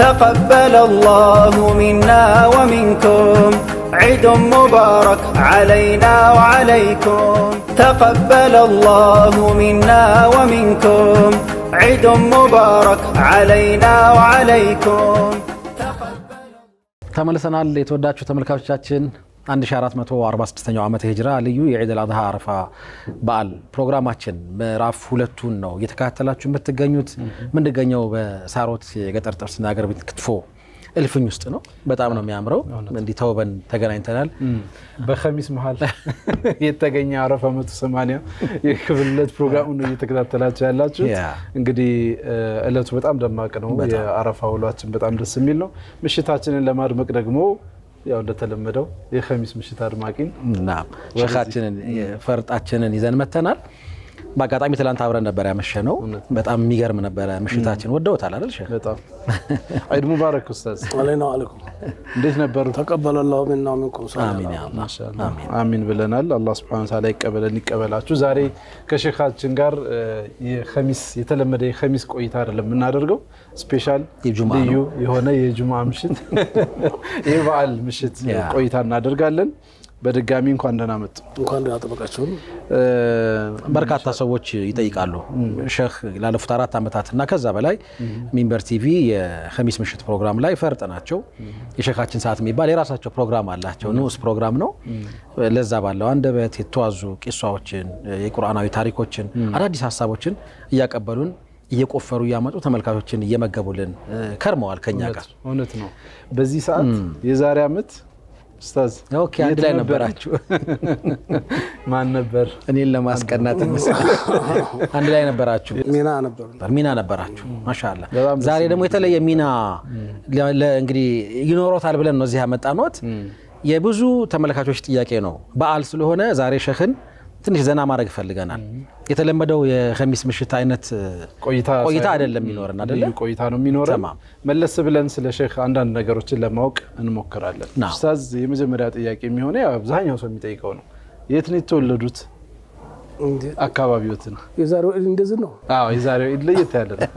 تقبل الله منا ومنكم عيد مبارك علينا وعليكم تقبل الله منا ومنكم عيد مبارك علينا وعليكم ተመልሰናል የተወዳችሁ ተመልካቾቻችን 1446ኛው ዓመተ ሂጅራ ልዩ የዒድ አልአድሃ አረፋ በዓል ፕሮግራማችን ምዕራፍ 2ቱን ነው እየተከታተላችሁ የምትገኙት ምንድገኘው በሳሮት የገጠር ጥርስና ሀገር ቤት ክትፎ እልፍኝ ውስጥ ነው በጣም ነው የሚያምረው እንዲ ተውበን ተገናኝተናል በኸሚስ መሃል የተገኘ አረፋ 180 የክብለት ፕሮግራሙ ነው እየተከታተላችሁ ያላችሁ እንግዲህ እለቱ በጣም ደማቅ ነው የአረፋ ውሏችን በጣም ደስ የሚል ነው ምሽታችንን ለማድመቅ ደግሞ ያው እንደተለመደው የኸሚስ ምሽት አድማቂን እና ሸኻችንን ፈርጣችንን ይዘን መተናል በአጋጣሚ ትላንት አብረን ነበር ያመሸነው በጣም የሚገርም ነበር ምሽታችን ወደውታል አይደል ሸኽ በጣም ዒድ ሙባረክ ኡስታዝ አለይና አለይኩም እንዴት ነበር ተቀበለ الله منا ومنكم አሚን ያ አላህ አሚን አሚን ብለናል አላህ Subhanahu Wa Ta'ala ይቀበላችሁ ዛሬ ከሸኻችን ጋር የኸሚስ የተለመደ የኸሚስ ቆይታ አይደለም እናደርገው ስፔሻል ልዩ የሆነ የጁሙአ ምሽት የበዓል ምሽት ቆይታ እናደርጋለን በድጋሚ እንኳን ደህና መጡ እንኳን ደህና ተበቃችሁ በርካታ ሰዎች ይጠይቃሉ ሼኽ ላለፉት 4 አመታትና ከዛ በላይ ሚንበር ቲቪ የኸሚስ ምሽት ፕሮግራም ላይ ፈርጥ ናቸው የሼኻችን ሰዓት የሚባል የራሳቸው ፕሮግራም አላቸው ንዑስ ፕሮግራም ነው ለዛ ባለው አንደበት የተዋዙ ቂሷዎችን የቁርአናዊ ታሪኮችን አዳዲስ ሐሳቦችን እያቀበሉን እየቆፈሩ ያመጡ ተመልካቾችን እየመገቡልን ከርመዋል ከኛ ጋር እውነት ነው በዚህ ሰዓት የዛሬ አመት ኡስታዝ ኦኬ አንድ ላይ ነበራችሁ ማን ነበር እኔን ለማስቀናት አንድ ላይ ነበራችሁ ሚና ነበራችሁ ማሻአላ ዛሬ ደግሞ የተለየ ሚና እንግዲህ ይኖሮታል ብለን ነው እዚህ ያመጣነውት የብዙ ተመልካቾች ጥያቄ ነው በዓል ስለሆነ ዛሬ ሸኽን ትንሽ ዘና ማድረግ ፈልገናል የተለመደው የኸሚስ ምሽት አይነት ቆይታ አይደለም ይኖርና አይደለም ቆይታ ነው የሚኖረው መለስ ብለን ስለ ሼኽ አንዳንድ ነገሮችን ለማወቅ እንሞክራለን ኡስታዝ የመጀመሪያ ጥያቄ የሚሆነው ያው አብዛኛው ሰው የሚጠይቀው ነው የት ነው የተወለዱት አካባቢዎትን የዛሬው ኢድ እንደዚህ ነው አዎ የዛሬው ኢድ ለየት ያለ ነው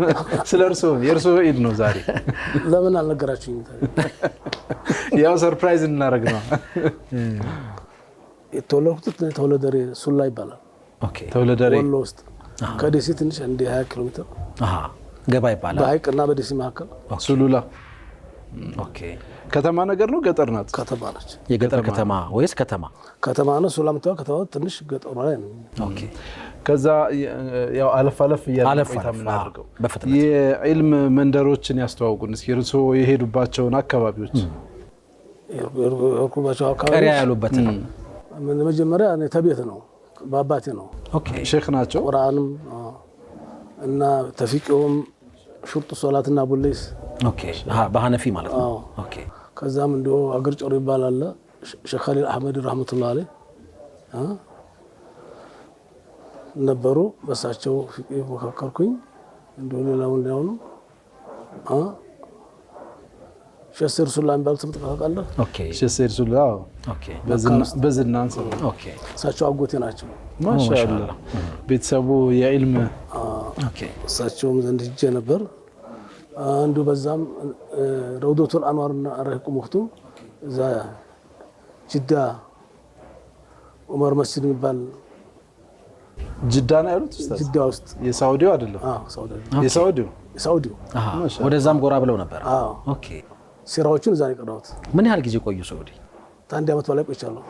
ስለርሶ የርሶ ኢድ ነው ዛሬ ለምን አልነገራችሁኝ ያው ሰርፕራይዝ እናደርግ ነው የተወለድኩት ተወለደሬ ሱላ ይባላል ኦኬ ተወለደሬ ወሎ ውስጥ ከደሴ ትንሽ እንደ 20 ኪሎ ሜትር ገባ ይባላል በሐይቅና በደሴ መካከል ሱሉላ ኦኬ ከተማ ነገር ነው ገጠር ናት ከተማ ነች የገጠር ከተማ ወይስ ከተማ ነው ሱላ ምትዋ ከተማ ትንሽ ገጠር ላይ ነው ኦኬ ከዛ ያው አለፍ ቆይታ ምናደርገው የዒልም መንደሮችን ያስተዋውቁን እስኪ እርሶ የሄዱባቸውን አካባቢዎች የርኩባቸው አካባቢዎች ቀሪያ ያሉበት ምን መጀመሪያ እኔ ተቤት ነው ባባቴ ነው ኦኬ ሼኽ ናቸው ቁርአንም እና ተፊቅም ሹርጥ ሶላትና ቡሌስ ኦኬ በሐነፊ ማለት ነው ኦኬ ከዛም እንደው አገር ጮር ይባላል ሼኽ ኸሊል አህመድ ረህመቱላህ አለህ ነበሩ በሳቸው ፍቅህ መካከርኩኝ እንደው ሌላው ነው ሸሰር ሱላን ባልት ተመጣጣለ ኦኬ ሸሰር ሱላ ኦኬ በዝናን ሰው ኦኬ ሳቸው አጎቴ ናቸው ማሻአላ ቤተሰቡ የዒልም ኦኬ ሳቸውም ዘንድ ሄጄ ነበር አንዱ በዛም ረውዶቱል አንዋርና አረቁ ሙክቱ እዛ ጅዳ ዑመር መስጂድ የሚባል ጅዳ ነው ያሉት ኡስታዝ ጅዳ ውስጥ የሳውዲው አይደለም የሳውዲው ወደዛም ጎራ ብለው ነበር ኦኬ ሲራዎችን እዛ ይቀራውት ምን ያህል ጊዜ ቆዩ ሳውዲ አንድ አመት በላይ ቆይቻለሁ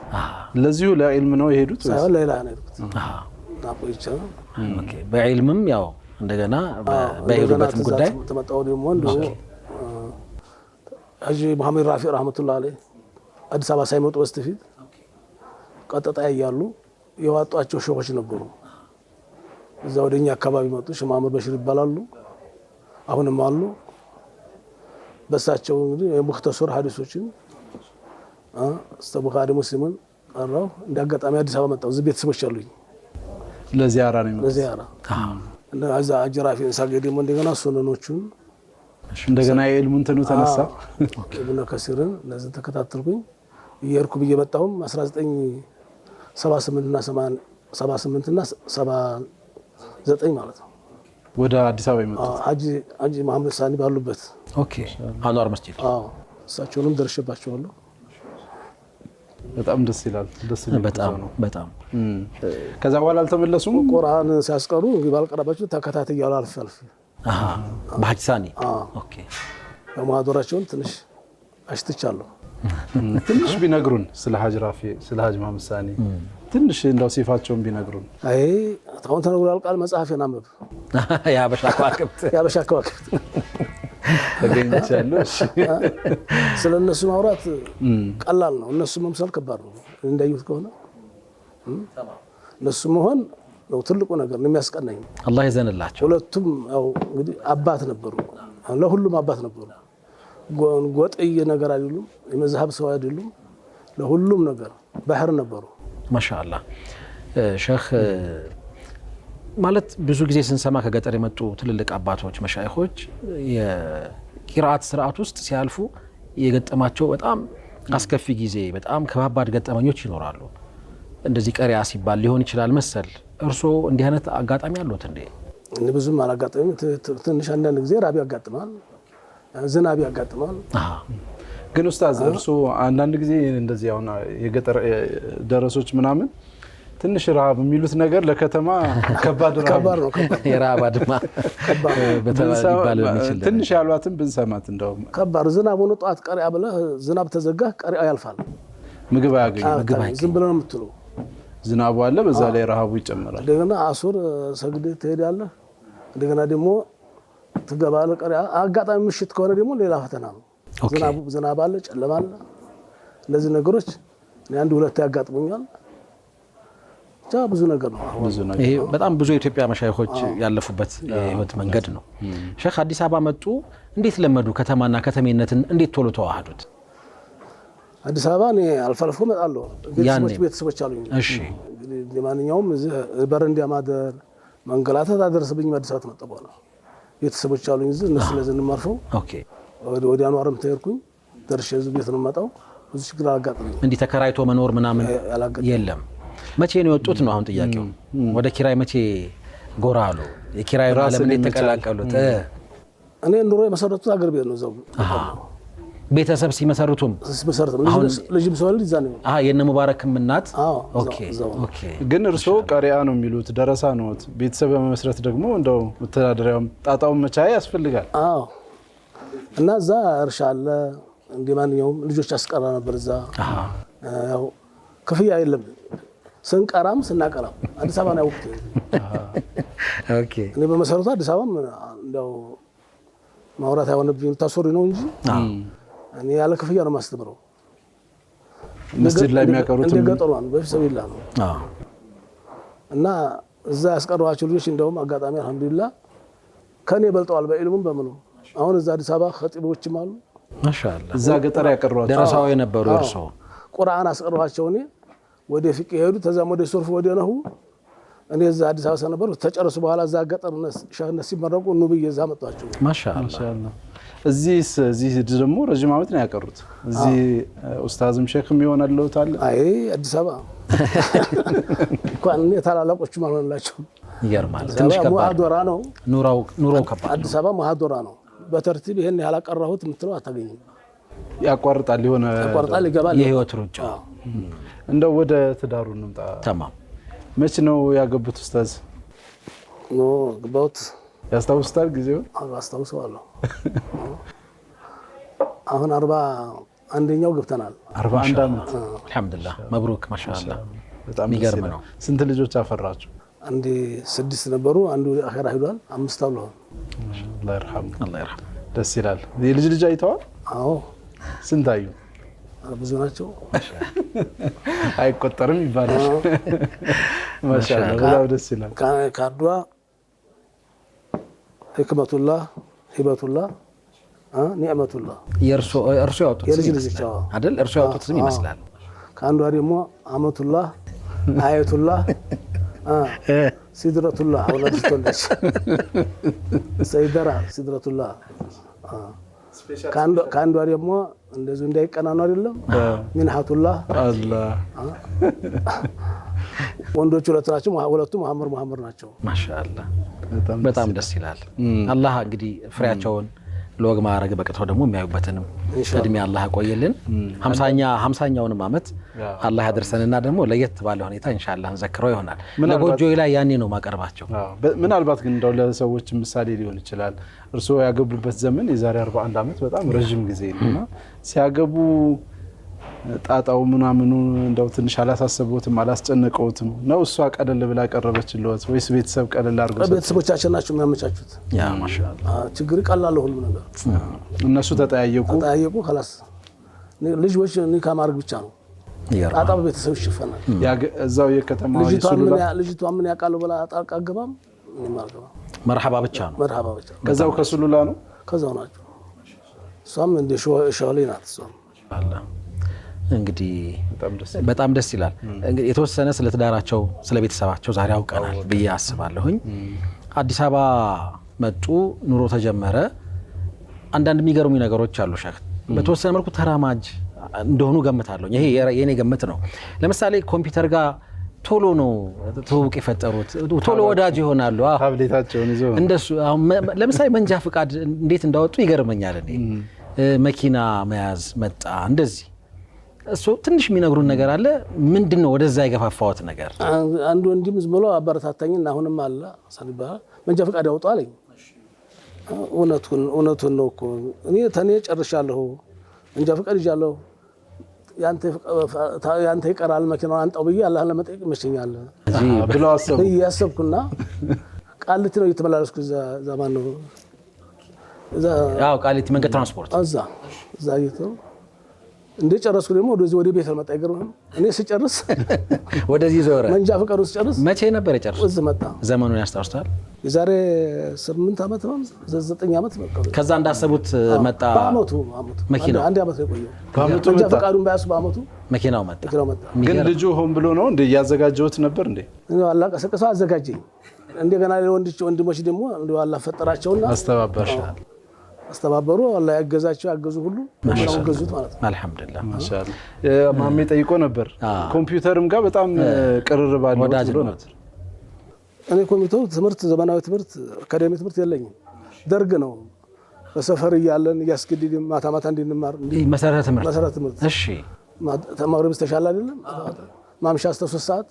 ለዚሁ ለዒልም ነው የሄዱት ሳይሆን ሌላ ነው የሄዱት ቆይቻለሁ ኦኬ በዒልምም ያው እንደገና በሄዱበትም ጉዳይ ተመጣው ደግሞ እንደው ሀጂ መሐመድ ራፊዕ ረህመቱላህ አለህ አዲስ አበባ ሳይመጡ በስተፊት ቀጥታ ያያሉ የዋጧቸው ሸኾች ነበሩ እዛ ወደኛ አካባቢ መጡ ሸማመር በሽር ይባላሉ አሁንም አሉ በሳቸው እንግዲህ የሙክተሰር ሐዲሶችን ቡኻሪ ሙስሊምን ቀራው እንዳጋጣሚ አዲስ አበባ መጣው እዚህ ቤተሰቦች አሉኝ ለዚያራ ነው ለዚያራ እና አዛ አጅራፊን ሳገደም እንደገና ሱነኖቹን እንደገና የዕልሙን ተነሳ ኢብኑ ከሲርን ለዚህ ተከታተልኩኝ እየርኩ በየመጣሁም 1978 እና 78 እና 79 ማለት ነው ወደ አዲስ አበባ ይመጣ ሀጂ መሐመድ ሳኒ ባሉበት ኦኬ አንዋር መስጂድ እሳቸውንም ደርሼባቸዋለሁ። በጣም ደስ ይላል። በጣም ከዛ በኋላ አልተመለሱም። ቁርአን ሲያስቀሩ እንግዲህ ባልቀረባቸው ተከታትያለሁ አልፍ በሐጅ ሳኒ ኦኬ በማህደራቸውን ትንሽ አሽትቻለሁ። ትንሽ ቢነግሩን ስለ ሐጅ ራፊ ስለ ሐጅ መሐመድ ሳኒ ትንሽ እንደው ሲፋቸውን ቢነግሩን። አይ አሁን ተነግሯል። ቃል መጽሐፌን አንብብ። የሀበሻ ከዋክብት ተገኝቻለሁ። እሺ ስለ እነሱ ማውራት ቀላል ነው፣ እነሱ መምሰል ከባድ ነው። እንዳዩት ከሆነ እነሱ መሆን ነው ትልቁ ነገር ነው የሚያስቀናኝ። አላህ ይዘንላቸው። ሁለቱም ያው እንግዲህ አባት ነበሩ፣ ለሁሉም አባት ነበሩ። ጎጥይ ነገር አይደሉም፣ የመዝሀብ ሰው አይደሉም። ለሁሉም ነገር ባህር ነበሩ። ማሻአላህ ሼህ ማለት ብዙ ጊዜ ስንሰማ ከገጠር የመጡ ትልልቅ አባቶች መሻይኾች የቂራአት ስርዓት ውስጥ ሲያልፉ የገጠማቸው በጣም አስከፊ ጊዜ፣ በጣም ከባባድ ገጠመኞች ይኖራሉ። እንደዚህ ቀሪያ ሲባል ሊሆን ይችላል መሰል። እርስዎ እንዲህ አይነት አጋጣሚ አሉት እንዴ? እኔ ብዙም አላጋጠመኝ። ትንሽ አንዳንድ ጊዜ ራብ ያጋጥማል፣ ዝናብ ያጋጥማል። ግን ኡስታዝ እርስዎ አንዳንድ ጊዜ እንደዚህ አሁን የገጠር ደረሶች ምናምን ትንሽ ረሃብ የሚሉት ነገር ለከተማ ከባድ ነው። የረሃብ አድማ በተባለ ይችላል። ትንሽ ያሏትን ብንሰማት እንደው ከባድ ዝናብ ሆኖ ጧት ቀሪያ ብለህ ዝናብ ተዘጋ ቀሪያ ያልፋል። ምግብ አያገኝም። ዝም ብለህ ነው የምትለው። ዝናቡ አለ፣ በዛ ላይ ረሃቡ ይጨምራል። እንደገና አሱር ሰግደህ ትሄዳለህ። እንደገና ደግሞ ትገባለህ ቀሪያ። አጋጣሚ ምሽት ከሆነ ደግሞ ሌላ ፈተና ነው። ዝናብ አለ፣ ጨለማ አለ። እነዚህ ነገሮች አንድ ሁለት ያጋጥሙኛል። ብዙ ነገር ነው። ይሄ በጣም ብዙ የኢትዮጵያ መሻይኾች ያለፉበት የህይወት መንገድ ነው። ሼህ አዲስ አበባ መጡ፣ እንዴት ለመዱ? ከተማና ከተሜነትን እንዴት ቶሎ ተዋሃዱት? አዲስ አበባ እኔ አልፎ አልፎ እመጣለሁ። ቤተሰቦች አሉኝ። እሺ እንግዲህ ማንኛውም እዚህ በረንዳ ማደር መንገላታት አደረሰብኝ። አዲስ አበባ ተመጣ በኋላ ቤተሰቦች አሉኝ እዚህ፣ እነሱ ለዚህ እንማርፈው። ኦኬ ወደ አንዋርም ተሄድኩኝ፣ ደርሼ እዚህ ቤት ነው የምመጣው። ብዙ ችግር አጋጥሞኝ እንዲህ ተከራይቶ መኖር ምናምን የለም። መቼ ነው የወጡት ነው አሁን ጥያቄው። ወደ ኪራይ መቼ ጎራ አሉ? የኪራይ ዓለም የተቀላቀሉት? እኔ ኑሮ የመሰረቱት አገር ቤት ነው። እዛው ቤተሰብ ሲመሰርቱም ልጅም ሰው ልጅ ዛኔ የነ ሙባረክም እናት። ኦኬ። ግን እርስዎ ቀሪያ ነው የሚሉት ደረሳ ነዎት። ቤተሰብ በመመስረት ደግሞ እንደው መተዳደሪያውም ጣጣውን መቻያ ያስፈልጋል። አዎ። እና እዛ እርሻ አለ፣ እንደ ማንኛውም ልጆች አስቀራ ነበር እዛ። ያው ክፍያ የለም ስንቀራም ስናቀራም አዲስ አበባ ነው ያወቅሁት። ኦኬ። እኔ በመሰረቱ አዲስ አበባ እንደው ማውራት አይሆንብኝ ታሶሪ ነው እንጂ እኔ ያለ ክፍያ ነው ማስተምረው። መስጂድ ላይ የሚያቀሩት እንደገጠሯን በፊሰቢላ ነው። እና እዛ ያስቀሯቸው ልጆች እንደውም አጋጣሚ አልሐምዱሊላህ ከኔ በልጠዋል በኢልሙም በምኑ። አሁን እዛ አዲስ አበባ ኸጢቦችም አሉ። ማሻአላህ። እዛ ገጠር ያቀሯቸው ደረሳው የነበሩ እርሶ ቁርአን አስቀሯቸው። እኔ ወደ ፊቅህ ሄዱ፣ ተዛም ወደ ሱርፍ ወደ ነሁ። እኔ እዛ አዲስ አበባ ሰነበሩ። ተጨረሱ በኋላ እዛ ገጠር ሸህነት ሲመረቁ ኑብዬ እዛ መጣቸው። ማሻአላህ። እዚህ ደግሞ ረጅም ዓመት ነው ያቀሩት። እዚህ ኡስታዝም ሼክም ይሆናልዎታል። አይ አዲስ አበባ እንኳን የታላላቆቹ ማለላቸው ይገርማል። ትንሽ ከባድ ሙሐዶራ ነው ኑሮው ከባድ። አዲስ አበባ ሙሐዶራ ነው። በተርቲብ ይሄን ያላቀራሁት የምትለው አታገኝም። ያቋርጣል ይገባል። የህይወት ሩጫ። እንደው ወደ ትዳሩ እንምጣ። ተማም መች ነው ያገቡት ኡስታዝ? ግባውት ያስታውሱታል ጊዜው? አስታውሰዋለሁ። አሁን 41ኛው ገብተናል። 41 ዓመት አልሐምዱሊላህ። መብሩክ ማሻአላህ። በጣም የሚገርም ነው። ስንት ልጆች አፈራችሁ? አንዴ 6 ነበሩ፣ አንዱ አኺራ ሄዷል። 5 አሉ። አላህ ይርሐም። ደስ ይላል። የልጅ ልጅ አይተዋል? አዎ። ስንት አዩ? ብዙ ናቸው። አይቆጠርም ይባላል። ማሻአላህ በጣም ደስ ይላል። ካርዷ ህክመቱላህ ሂበቱላህ ኒዕመቱላህ የእርሶ ያወጡት የልጅ ልጅ አይደል? እርሶ ያወጡት ስም ይመስላል። ከአንዷ ደግሞ አመቱላህ አየቱላህ ሲድረቱላህ አውላድ ተወለደች። ሰይደራ ሲድረቱላህ ከአንዷ ደግሞ እንደዚሁ እንዳይቀናኑ አይደለም ሚንሐቱላህ አላህ። ወንዶች ሁለት ናቸው፣ ሁለቱ መሐመድ ናቸው። ማሻአላህ በጣም ደስ ይላል። አላህ እንግዲህ ፍሬያቸውን ለወግ ማዕረግ በቅተው ደግሞ የሚያዩበትንም እድሜ አላህ ያቆይልን። 50ኛውንም ዓመት አላህ ያደርሰንና ደግሞ ለየት ባለ ሁኔታ ኢንሻአላህ እንዘክረው ይሆናል። ለጎጆ ላይ ያኔ ነው ማቀርባቸው። ምናልባት ግን እንደው ለሰዎች ምሳሌ ሊሆን ይችላል። እርስዎ ያገቡበት ዘመን የዛሬ 41 ዓመት በጣም ረጅም ጊዜ ነውና ሲያገቡ ጣጣው ምናምኑ እንደው ትንሽ አላሳሰበውትም አላስጨነቀውትም ነው? እሷ ቀለል ብላ ቀረበችልዎት ወይስ ቤተሰብ ቀለል አድርጎ? ቤተሰቦቻችን ናቸው የሚያመቻቹት። ያ ማሻአላህ ችግር ቀላል ሁሉ ነገር እነሱ ተጠያየቁ خلاص ልጆች ኒካ ማድረግ ብቻ ነው። ጣጣው ቤተሰብ ይሽፈናል። እዛው የከተማው ልጅቷ ምን ያቃሉ ብላ ጣልቃ ገባም መርሐባ ብቻ ነው። መርሐባ ብቻ ከዛው ከሱሉላ ነው ከዛው ናቸው። እሷም እንደ ሾሌ ናት። እሷም አላህ እንግዲህ በጣም ደስ ይላል። እንግዲህ የተወሰነ ስለ ትዳራቸው ስለ ቤተሰባቸው ዛሬ አውቀናል ብዬ አስባለሁኝ። አዲስ አበባ መጡ፣ ኑሮ ተጀመረ። አንዳንድ የሚገርሙ ነገሮች አሉ ሸህ በተወሰነ መልኩ ተራማጅ እንደሆኑ ገምታለሁ። ይሄ የኔ ግምት ነው። ለምሳሌ ኮምፒውተር ጋር ቶሎ ነው ተውቅ የፈጠሩት፣ ቶሎ ወዳጅ ይሆናሉ። ታብሌታቸውን ይዘው እንደሱ ለምሳሌ መንጃ ፍቃድ እንዴት እንዳወጡ ይገርመኛል። እኔ መኪና መያዝ መጣ እንደዚህ እሱ ትንሽ የሚነግሩን ነገር አለ። ምንድነው ወደዛ የገፋፋውት ነገር? አንዱ እንዲም ዝም ብሎ አበረታታኝና አሁንም አለ ሰልባ መንጃ ፍቃድ ያወጡ አለኝ። እውነቱን ነው እኮ እኔ ተኔ ጨርሻለሁ፣ መንጃ ፍቃድ ይዣለሁ፣ ያንተ ይቀራል መኪናውን አንጣው ብዬ አላህ ለመጠየቅ ይመቸኛል ብለው ያሰብኩና ቃሊቲ ነው እየተመላለስኩ እዛ ማን ነው ያው ቃሊቲ መንገድ ትራንስፖርት እዛ ይተው እንደ ጨረስኩ ደግሞ ወደ ቤት መጣ። ይገርምህ እኔ ስጨርስ ወደዚህ ዞረ። መንጃ ፍቃዱ ስጨርስ መቼ ነበር የጨረስኩት? እዚህ መጣ። ዘመኑን ያስታውሳል? የዛሬ 8 ዓመት ነው 9 ዓመት ነው። ከዛ እንዳሰቡት መጣ። በአመቱ መኪናው አንድ ዓመት ነው የቆየው። በአመቱ መንጃ ፍቃዱን ባያስ በአመቱ መኪናው መጣ። ግን ልጁ ሆን ብሎ ነው እንደ ያዘጋጀውት ነበር እንዴ? አላህ ቀሰቀሰው አዘጋጀኝ። እንደገና ወንድሞች ደግሞ እንደው አላህ ፈጠራቸውና አስተባበሩ። አላህ ያገዛቸው ያገዙ ሁሉ ነው ገዙት ማለት ነው። አልহামዱሊላህ ማሻአላህ። ማሜ ጠይቆ ነበር ኮምፒውተርም ጋር በጣም ቅርርብ አለው ብሎ ነበር። እኔ ኮምፒውተር ትምህርት ዘመናዊ ትምህርት አካዳሚ ትምህርት የለኝም። ደርግ ነው በሰፈር እያለን ያስገድድም ማታ ማታ እንድንማር መሰረተ ትምህርት እሺ ተማሪ በስተሻለ አይደለም ማምሻ እስከ 3 ሰዓት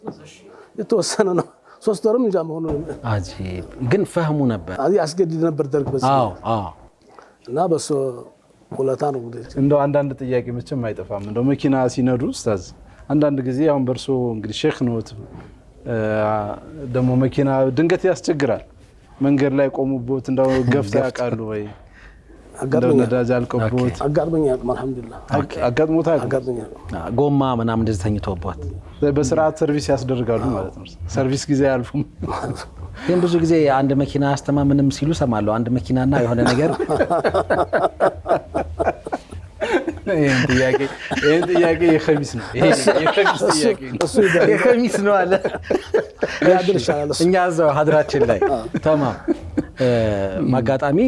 የተወሰነ ነው። 3 ወርም እንጃ መሆኑ አጂብ ግን ፈህሙ ነበር። ያስገድድ ነበር ደርግ በዚህ እና በሱ ሁለታ ነው እንግዲህ እንደው አንዳንድ ጥያቄ መቼም አይጠፋም። እንደው መኪና ሲነዱ ኡስታዝ አንዳንድ ጊዜ አሁን በርሶ እንግዲህ ሼክ ነዎት፣ ደግሞ መኪና ድንገት ያስቸግራል። መንገድ ላይ ቆሙቦት እንደው ገፍታ ያቃሉ ወይ? አጋጥሞኝ ነዳጅ አልቆቦት አጋጥሞኝ አልሐምዱሊላህ አጋጥሞኝ ጎማ ምናምን እንደዚህ ተኝቶባት በስርዓት ሰርቪስ ያስደርጋሉ ማለት ነው። ሰርቪስ ጊዜ ያልፉም። ግን ብዙ ጊዜ አንድ መኪና አስተማምንም ሲሉ ሰማለሁ። አንድ መኪናና የሆነ ነገር ይሄን ጥያቄ የኸሚስ ነው። የኸሚስ ነው አለ እኛ እዛው ሀድራችን ላይ ተማም ማጋጣሚ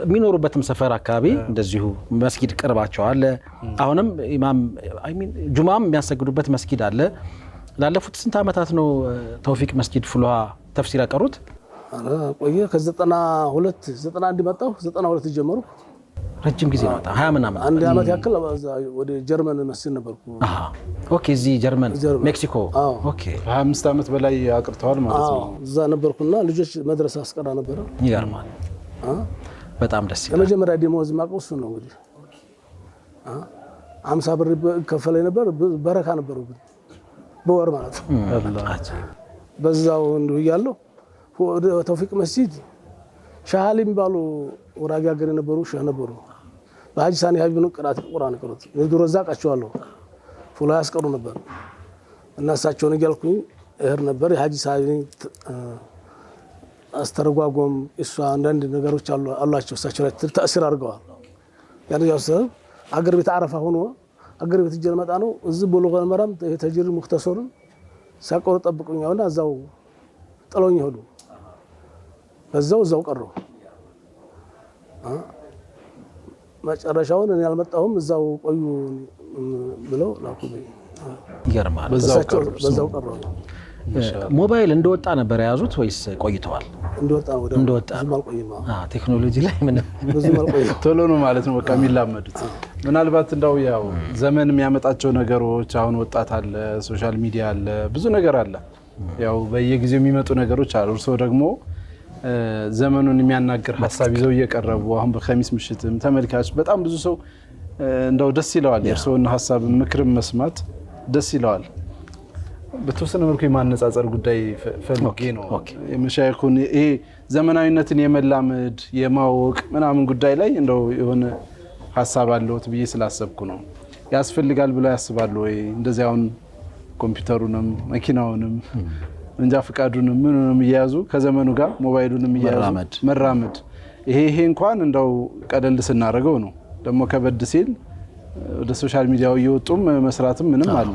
የሚኖሩበትም ሰፈር አካባቢ እንደዚሁ መስጊድ ቅርባቸው አለ። አሁንም ኢማም ጁማም የሚያሰግዱበት መስጊድ አለ። ላለፉት ስንት ዓመታት ነው ተውፊቅ መስጊድ ፍሉሃ ተፍሲር ያቀሩት? ቆየ ከ92 91 መጣሁ 92 ጀመሩ። ረጅም ጊዜ ነው። 20 ምናምን አንድ ዓመት ያክል ወደ ጀርመን መስጊድ ነበርኩ። ኦኬ እዚህ ጀርመን ሜክሲኮ ኦኬ 25 ዓመት በላይ አቅርተዋል ማለት ነው። እዛ ነበርኩና ልጆች መድረሳ አስቀራ ነበር። ይገርማል። በጣም ደስ ይላል። ለመጀመሪያ ደሞዝ ማቆሱ ነው እንግዲህ 50 ብር ከፈለ ነበር። በረካ ነበር በወር ማለት ነው። በዛው እንደው ያለው ወደ ተውፊቅ መስጊድ ሻሃሊም ባሉ ወራጋ ሀገር ነበሩ ሸህ ነበሩ። በሐጂ ሳኒ ሀቢብ ነው ቅራት ቁርአን ቀሩት። የድሮ ዛቃቸዋለሁ ፉላ ያስቀሩ ነበር እና እሳቸውን እያልኩኝ እህር ነበር። የሐጂ ሳኒ አስተረጓጎም እሷ አንዳንድ ነገሮች አሏቸው እሳቸው ላይ ተአሲር አድርገዋል። ያን ያሰብ አገር ቤት አረፋ ሆኖ አገር ቤት ጀል መጣ ነው እዚህ ቦሎጋን መራም ተጅሪ ሙክተሰሩን ሳቆር ጠብቁኛውና እዛው ጥሎኝ ሄዱ። በዛው ቀረው። መጨረሻውን እኔ አልመጣሁም እዛው ቆዩ ብለው ላኩኝ። ይገርማል። በዛው ቀረው። ሞባይል እንደወጣ ነበር የያዙት ወይስ ቆይተዋል? እንደወጣ ቴክኖሎጂ ላይ ምንም ቶሎ ነው ማለት ነው በቃ የሚላመዱት። ምናልባት እንደው ያው ዘመን የሚያመጣቸው ነገሮች አሁን ወጣት አለ፣ ሶሻል ሚዲያ አለ፣ ብዙ ነገር አለ። ያው በየጊዜው የሚመጡ ነገሮች አሉ። እርስዎ ደግሞ ዘመኑን የሚያናግር ሀሳብ ይዘው እየቀረቡ አሁን በኸሚስ ምሽትም ተመልካች በጣም ብዙ ሰው እንደው ደስ ይለዋል። የእርስዎን ሀሳብ ምክርም መስማት ደስ ይለዋል። በተወሰነ መልኩ የማነጻጸር ጉዳይ ፈልጌ ነው። የመሻይኹን ይሄ ዘመናዊነትን የመላመድ የማወቅ ምናምን ጉዳይ ላይ እንደው የሆነ ሀሳብ አለዎት ብዬ ስላሰብኩ ነው። ያስፈልጋል ብለው ያስባሉ ወይ? እንደዚህ አሁን ኮምፒውተሩንም መኪናውንም እንጃ ፍቃዱንም ምንንም እያያዙ ከዘመኑ ጋር ሞባይሉንም እያያዙ መራመድ ይሄ እንኳን እንደው ቀለል ስናደርገው ነው። ደግሞ ከበድ ሲል ወደ ሶሻል ሚዲያው እየወጡም መስራትም ምንም አለ።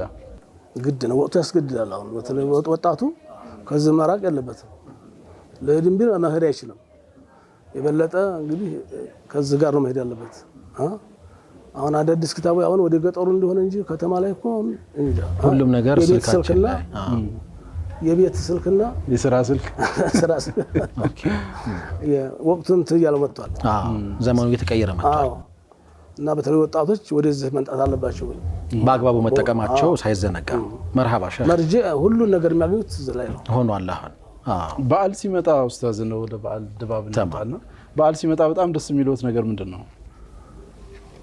ግድ ነው፣ ወቅቱ ያስገድዳል። አሁን በተለይ ወጣቱ ከዚህ መራቅ የለበትም። ለድም ቢል መሄድ አይችልም። የበለጠ እንግዲህ ከዚህ ጋር ነው መሄድ ያለበት። አሁን አዳዲስ ክታቡ አሁን ወደ ገጠሩ እንደሆነ እንጂ ከተማ ላይ እኮ እንጃ ሁሉም ነገር ስልካችን ላይ የቤት ስልክና የሥራ ስልክ ወቅቱን ትያለው መጥቷል። ዘመኑ እየተቀየረ መጥቷል እና በተለይ ወጣቶች ወደዚህ መምጣት አለባቸው። በአግባቡ መጠቀማቸው ሳይዘነጋ መርሃባ ሸህ መርጄ ሁሉን ነገር የሚያገኙት እዚህ ላይ ነው ሆኗል። አሁን በዓል ሲመጣ ኡስታዝ ነው ወደ በዓል ድባብ እንመጣና በዓል ሲመጣ በጣም ደስ የሚሉት ነገር ምንድነው?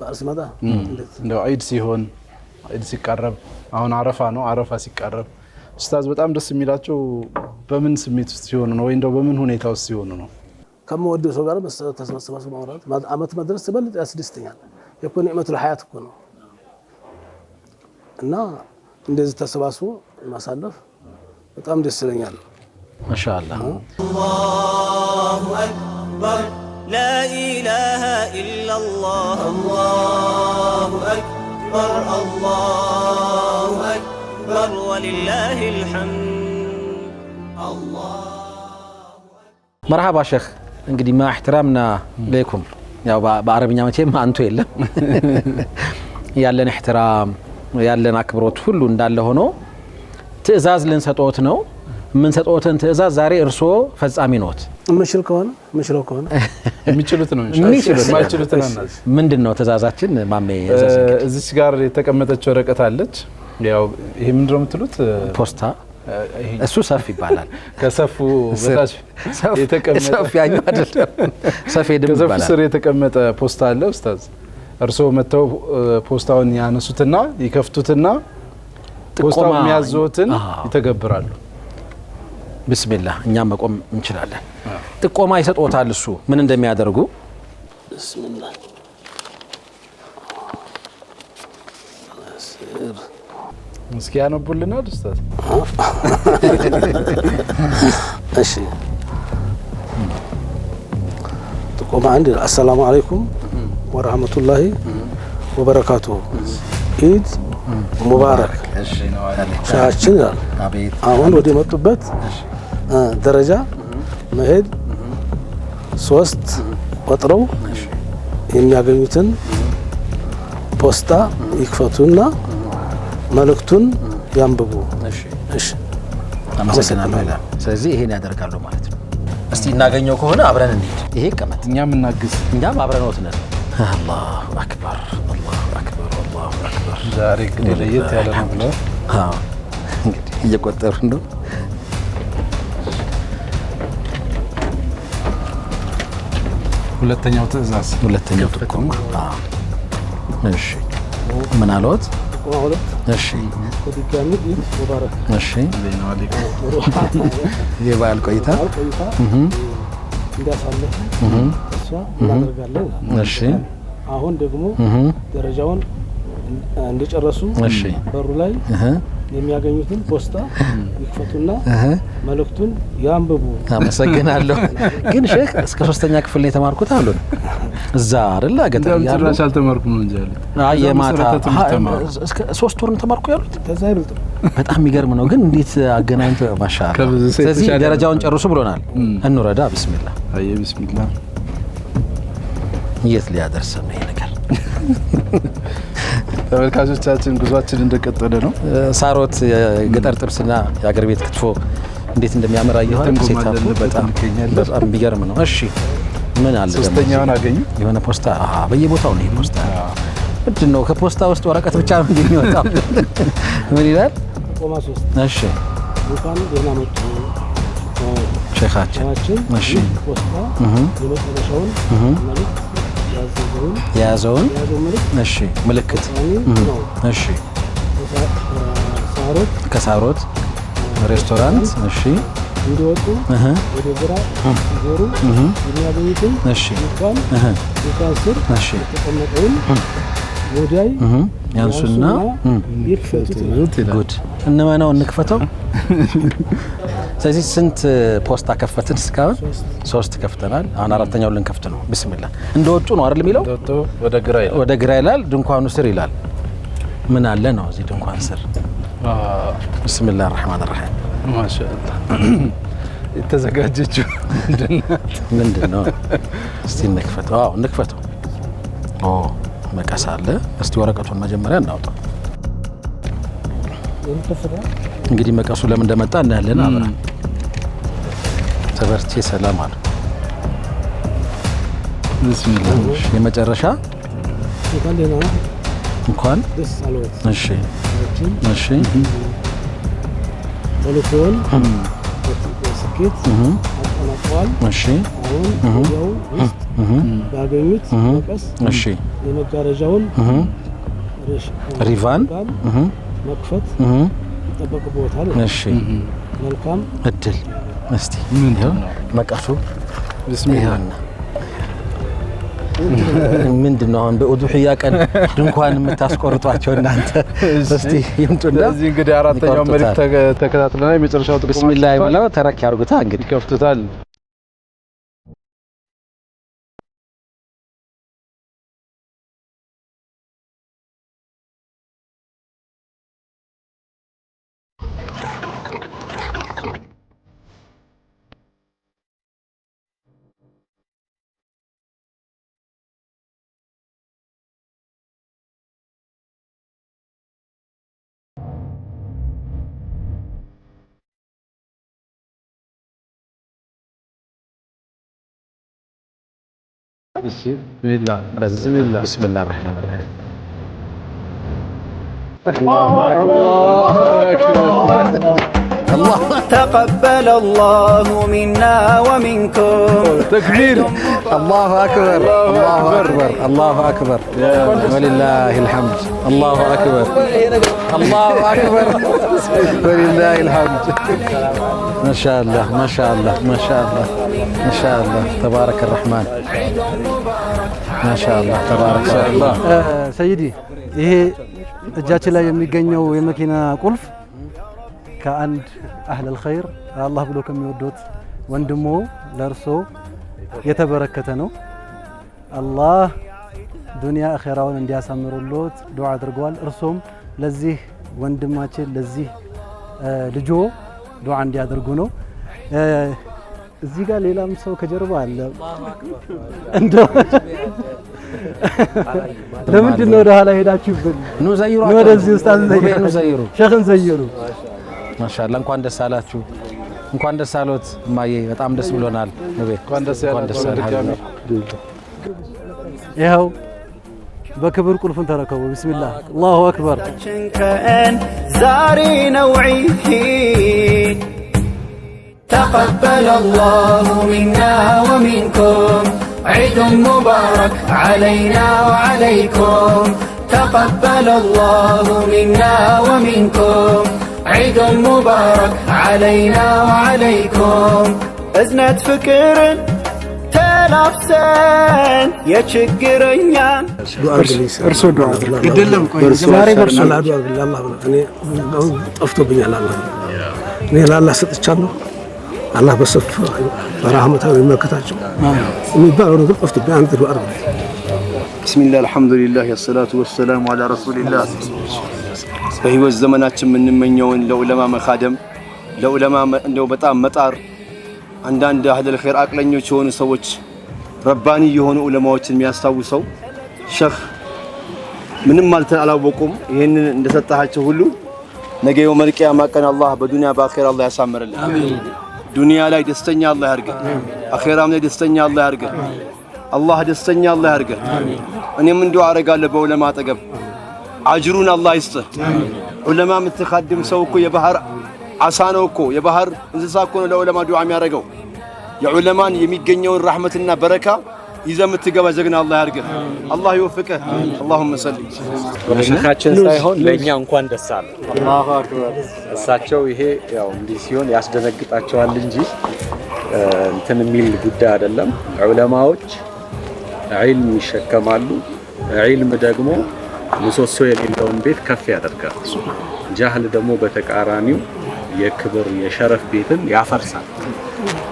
በዓል ሲመጣ እንደው ዒድ ሲሆን ዒድ ሲቃረብ አሁን አረፋ ነው። አረፋ ሲቃረብ ኡስታዝ በጣም ደስ የሚላቸው በምን ስሜት ውስጥ ሲሆኑ ነው ወይ እንደው በምን ሁኔታ ውስጥ ሲሆኑ ነው? ከመወደው ሰው ጋር ተሰባስበው ማውራት አመት መድረስ ትበልጥ ያስደስተኛል። የኮነ ኒዕመቱል ሐያት እኮ ነው እና እንደዚህ ተሰባስቦ ማሳለፍ በጣም ደስ ይለኛል። ማሻአላህ አላሁ አክበር لا إله إلا الله الله أكبر الله أكبر ولله الحمد الله مرحبا شيخ እንግዲህ ما احترامنا لكم ያው በአረብኛ መቼም አንቱ የለም ያለን احترام ያለን አክብሮት ሁሉ እንዳለ ሆኖ ትዕዛዝ ልንሰጥዎት ነው። ምን ሰጥዎትን ትዕዛዝ ዛሬ እርሶ ፈጻሚ ነዎት። ምሽል ከሆነ የሚችሉት ነው የማይችሉት ነው። ምንድነው ትዕዛዛችን? ማሜ እዚች ጋር የተቀመጠች ወረቀት አለች። ያው ይሄ ምንድነው የምትሉት? ፖስታ። እሱ ሰፍ ይባላል። ከሰፉ በታች የተቀመጠ ሰፍ ያኛው አይደለም፣ ሰፌድም ይባላል። ከሰፉ ስር የተቀመጠ ፖስታ አለ። ኡስታዝ እርሶ መተው ፖስታውን ያነሱትና ይከፍቱትና ፖስታው የሚያዘውትን ይተገብራሉ። ቢስሚላህ እኛም መቆም እንችላለን። ጥቆማ ይሰጥዎታል እሱ ምን እንደሚያደርጉ። ቢስሚላህ እስኪ ያነቡልናል ኡስታዝ። እሺ ጥቆማ አንድ አሰላሙ አለይኩም ወራህመቱላሂ ወበረካቱሁ ኢድ ሙባረክ። ሻችን ይላል። አሁን ወደ መጡበት ደረጃ መሄድ 3 ቆጥረው የሚያገኙትን ፖስታ ይክፈቱና መልእክቱን ያንብቡ። እሺ አመሰግናለሁ ይላል። ስለዚህ ይሄን ያደርጋሉ ማለት ነው። እስቲ እናገኘው ከሆነ አብረን እንሂድ። ይሄ ቀመጥ እኛም እናግዝ፣ እኛም አብረን ወጥነን። አላሁ አክበር አላሁ አክበር አላሁ አክበር። ዛሬ እንግዲህ ለየት ያለ ነው ብለው እንግዲህ እየቆጠሩ ነው። ሁለተኛው ትዕዛዝ ጥቆማ። እሺ ምን አለዎት? እሺ በድጋሚ ኢድ ሙባረክ። እሺ የበዓል ቆይታ እንዲያሳልፉ ተስፋ እናደርጋለን። እሺ አሁን ደግሞ ደረጃውን እንደጨረሱ በሩ ላይ የሚያገኙትን ፖስታ ይክፈቱና መልእክቱን ያንብቡ። አመሰግናለሁ። ግን ሼክ እስከ 3ኛ ክፍል ነው የተማርኩት አሉን። እዛ አይደል አገጠር ያለው ጭራሽ አልተማርኩም ነው እንጂ አሉት። የማታ እስከ 3 ወር ነው ተማርኩ ያሉት። ከዛ አይበልጥም። በጣም የሚገርም ነው። ግን እንዴት አገናኝቶ ማሻአላ። ስለዚህ ደረጃውን ጨርሱ ብሎናል። እንውረዳ። ቢስሚላህ አየ ቢስሚላህ። የት ሊያደርስ ነው ይሄ ነገር? ተመልካቾቻችን ጉዟችን እንደቀጠለ ነው። ሳሮት የገጠር ጥብስና የአገር ቤት ክትፎ እንዴት እንደሚያምር አየኋል። በጣም የሚገርም ነው። እሺ ምን አለ ደግሞ? ሶስተኛውን አገኙ። የሆነ ፖስታ በየቦታው ነው። ይሄ ፖስታ ምንድን ነው? ከፖስታ ውስጥ ወረቀት ብቻ ነው እንደሚወጣው። ምን ይላል? ቆማ 3 እሺ እንኳን ደህና መጡ ሼኻችን። እሺ ፖስታ የመጨረሻውን መልእክት የያዘውን እሺ ምልክት እሺ ከሳሮት ሬስቶራንት እሺ እንዲወጡ ወደ ግራ ዞሩ የሚያገኙትን እሺ እንኳን ስር እሺ ተቀመጠውን ወዳይ ያንሱና ይክፈቱት። ጉድ እንመናው እንክፈተው። ስለዚህ ስንት ፖስታ ከፈትን እስካሁን? 3 ከፍተናል። አሁን አራተኛው ልንከፍት ነው። ቢስሚላህ እንደወጡ ነው አይደል የሚለው? ወደ ግራ ይላል። ድንኳኑ ስር ይላል። ምን አለ ነው እዚህ ድንኳን ስር? ቢስሚላህ الرحمن الرحيم ማሻአላህ። የተዘጋጀችው ምንድን ነው? እስቲ እንክፈተው። አዎ እንክፈተው። መቀስ አለ። እስቲ ወረቀቱን መጀመሪያ እናውጣው። እንግዲህ መቀሱ ለምን እንደመጣ እናያለን። አብረን ተበርቼ ሰላም አለ። ቢስሚላህ የመጨረሻ እንኳን እሺ እሺ ተልኮን ስኬት አጠናቀዋል። እሺ አሁን ያው ውስጥ ባገኙት መቀስ እሺ የመጋረጃውን ሪቫን መክፈት ይጠበቅብዎታል። እሺ መልካም እድል። እስቲ ምን ነው መቀሱ? ቢስሚላህ ምንድነው አሁን በኡዱህያ ቀን ድንኳን የምታስቆርጧቸው እናንተ? እስቲ ይምጡና እዚህ እንግዲህ አራተኛው መልእክት ተከታትለና የመጨረሻው ጥቅም ቢስሚላህ ብለው ተረክ ያርጉታ እንግዲህ ይከፍቱታል። بسم الله الرحمن الرحيم الله تقبل الله منا ومنكم. تكبير. الله أكبر الله أكبر الله أكبر ولله الحمد. الله أكبر الله أكبر ولله الحمد. ما شاء الله ما شاء الله ما شاء الله ما شاء الله تبارك الرحمن ما شاء الله تبارك الله. سيدي ይሄ እጃችን ላይ የሚገኘው የመኪና ቁልፍ ከአንድ አህለል ኸይር አላህ ብሎ ከሚወዱት ወንድሞ ለርሶ የተበረከተ ነው። አላህ ዱንያ አኺራውን እንዲያሳምሩልዎት ዱዓ አድርገዋል። እርሶም ለዚህ ወንድማችን ለዚህ ልጆ ዱዓ እንዲያደርጉ ነው። እዚህ ጋር ሌላም ሰው ከጀርባ አለ። እንደው ለምንድን ነው ወደ ኋላ ሄዳችሁብን? ኑ ዘይሩ ወደዚህ ኡስታዝ ዘይሩ ሸኽን ዘይሩ። ማሻአላህ እንኳን ደስ አላችሁ፣ እንኳን ደስ አሎት እማዬ፣ በጣም ደስ ብሎናል። እንኳን ደስ ያላችሁ። ይኸው በክብር ቁልፉን ተረከቡ። ቢስሚላህ አላሁ አክበር። ዛሬ ነው ዒድ تقبل الله منا ومنكم عيد مبارك علينا وعليكم تقبل الله منا ومنكم عيد مبارك علينا وعليكم أزنة فكر تلابسن يشكرنيا እርሶ ዱዓ ይደለም ቆይ ዛሬ በርሶ አላህ ዱዓ አላህ እኔ ጠፍቶብኛል። አላህ እኔ ለአላህ ሰጥቻለሁ። አላህ በሰፍ በረህመታው ይመከታቸው የሚባለው ነገር ጠፍቶብኝ አንተ ዱዓ አድርግ። ቢስሚላህ አልሐምዱሊላህ ወሰላቱ ወሰላሙ ዐላ ረሱሊላህ። በህይወት ዘመናችን የምንመኘውን ለዑለማ መካደም ለዑለማ እንደው በጣም መጣር አንዳንድ አህለል ኸይር አቅለኞች የሆኑ ሰዎች ረባኒ የሆኑ ዑለማዎችን የሚያስታውሰው ሸህ ምንም ማለት አላወቁም ይሄንን እንደሰጣቸው ሁሉ ነገ የውመል ቂያማ ቀን አላህ በዱንያ በአኺራ አላህ ያሳምርልን አሜን ዱንያ ላይ ደስተኛ አላህ ያርገን አኺራም ላይ ደስተኛ አላህ ያርገን አላህ ደስተኛ አላህ ያርገን አሜን እኔም እንደው አረጋለሁ በዑለማ አጠገብ አጅሩን አላህ ይስጥህ ዑለማ የምትኻድም ሰው እኮ የባህር አሳ ነው እኮ የባህር እንስሳ እኮ ነው ለዑለማ ዱዓ የሚያደርገው የዑለማን የሚገኘውን ረህመትና በረካ ይዘህ የምትገባ ጀግና አላህ ያርገህ አላህ ይወፍቅህ اللهم صل ለሸኻችን ሳይሆን ለኛ እንኳን ደስ አለ አላሁ አክበር እሳቸው ይሄ ያው እንዲህ ሲሆን ያስደነግጣቸዋል እንጂ እንትን የሚል ጉዳይ አይደለም ዑለማዎች ዒልም ይሸከማሉ ዒልም ደግሞ ምሰሶ የሌለውን ቤት ከፍ ያደርጋል ጃህል ደግሞ በተቃራኒው የክብር የሸረፍ ቤትን ያፈርሳል